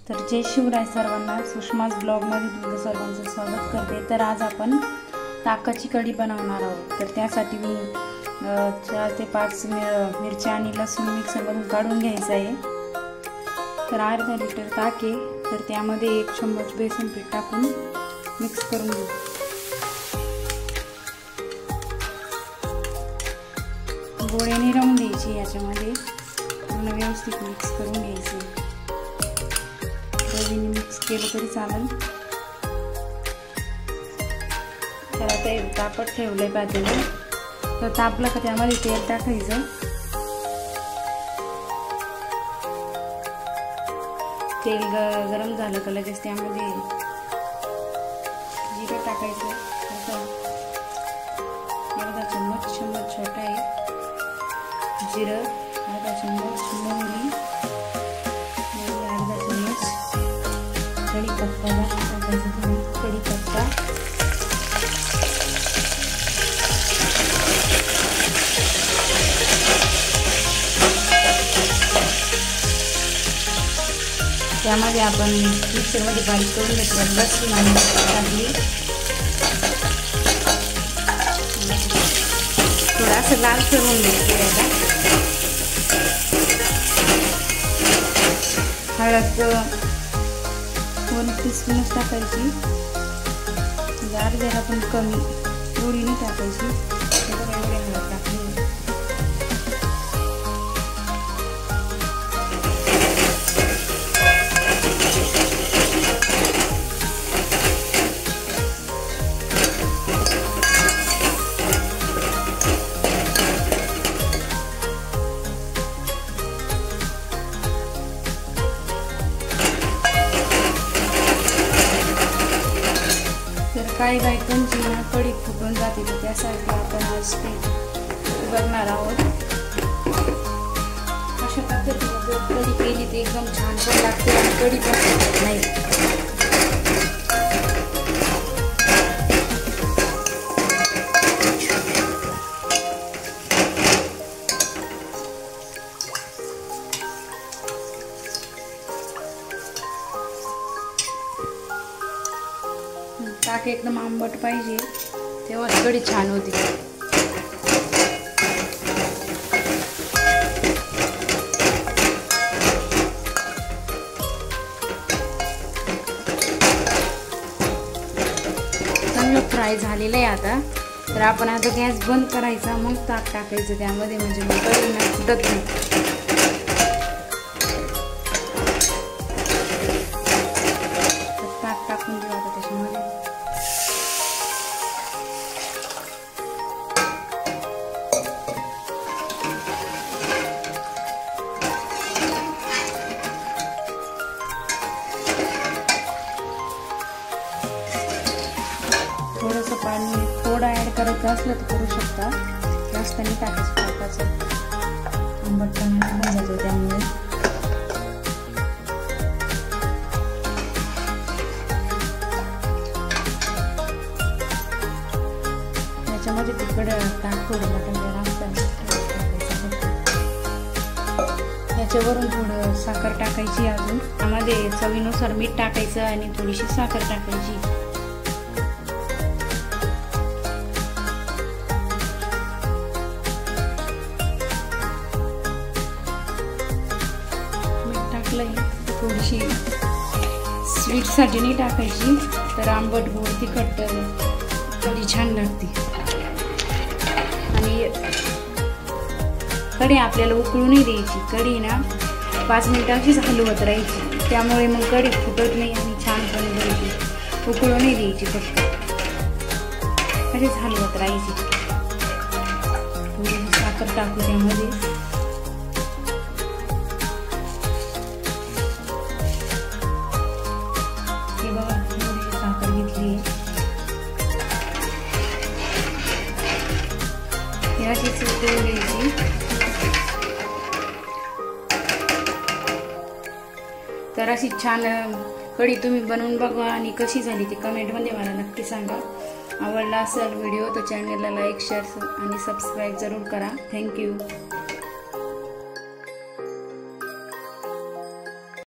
तर जय शिवराय सर्वांना, सुषमाज ब्लॉगमध्ये तुमचं सर्वांचं स्वागत करते। तर आज आपण ताकाची कढी बनवणार आहोत। तर त्यासाठी मी 4 ते 5 मिरच्या आणि लसूण मिक्सरमधून काढून घ्यायचं आहे। तर अर्धा लिटर ताक आहे, तर त्यामध्ये 1 चम्मच बेसन पीठ टाकून मिक्स करून घेऊ। गोळ्याने राहून द्यायची, याच्यामध्ये पूर्ण व्यवस्थित मिक्स करून घ्यायचे। रवीने मिक्स केलं तरी चालेल। तर आता एक तापत ठेवलंय पातेलं, तर तापलं का त्यामध्ये तेल टाकायचं। तेल गरम झालं का लगेच त्यामध्ये जिरं टाकायचं। अर्धा चम्मच छोटा आहे जिरं, अर्धा चम्मच मोहरी, अर्धा चम्मच कढीपत्ता टाकायचा, थोडा कढीपत्ता, त्यामध्ये आपण मिक्सरमध्ये बारीक करून घेतलं लसूण आणि टाकली। थोडासा लालसर होऊन घ्यायचं। हळद 1 टीस्पूनच टाकायची, अर्ध्याला पण कमी, एवढी नाही टाकायची। एवढी हळद टाकली। काही बायकांची कढी फुटून जाते, तर त्यासाठी आपण आज ते बघणार आहोत। अशा पद्धतीने जर कढी केली तर एकदम छान पण लागते आणि कढी पण फुटत नाही। ताक एकदम आंबट पाहिजे, तेव्हा कढी छान होती। चांगलं फ्राय झालेलं आहे आता। तर आपण आता गॅस बंद करायचा, मग ताक टाकायचं त्यामध्ये, म्हणजे मग कढी फुटत नाही। ताक टाकून घेऊ आता त्याच्यामध्ये। थोडंसं पाणी थोडं ॲड करायचं असलं तर करू शकता, जास्त नाही टाकायचं। ताकाचं आंबटपणा होऊन जातो त्यामुळे। त्याच्यामध्ये तिखट ताक थोडं मटण असतं, त्याच्यावरून थोडं साखर टाकायची। अजून त्यामध्ये चवीनुसार मीठ टाकायचं आणि थोडीशी साखर टाकायची। थोडीशी स्वीटसाठी नाही टाकायची, तर आंबट गोड तिखट कढी छान लागते। आणि कढी आपल्याला उकळू नाही द्यायची, कढी ना 5 मिनिटं अशीच हलवत राहायची, त्यामुळे मग कढी फुटत नाही आणि छान पण द्यायची। उकळू नाही द्यायची, फक्त अशीच हलवत राहायची। थोडीशी साखर टाकू त्यामध्ये। साखर घेतली, अशीच उकळून घ्यायची। तर अशी छान कढी तुम्ही बनवून बघा आणि कशी झाली ती कमेंटमध्ये मला नक्की सांगा। आवडला असेल व्हिडिओ तर चॅनलला लाईक, शेअर आणि सबस्क्राईब जरूर करा। थँक्यू।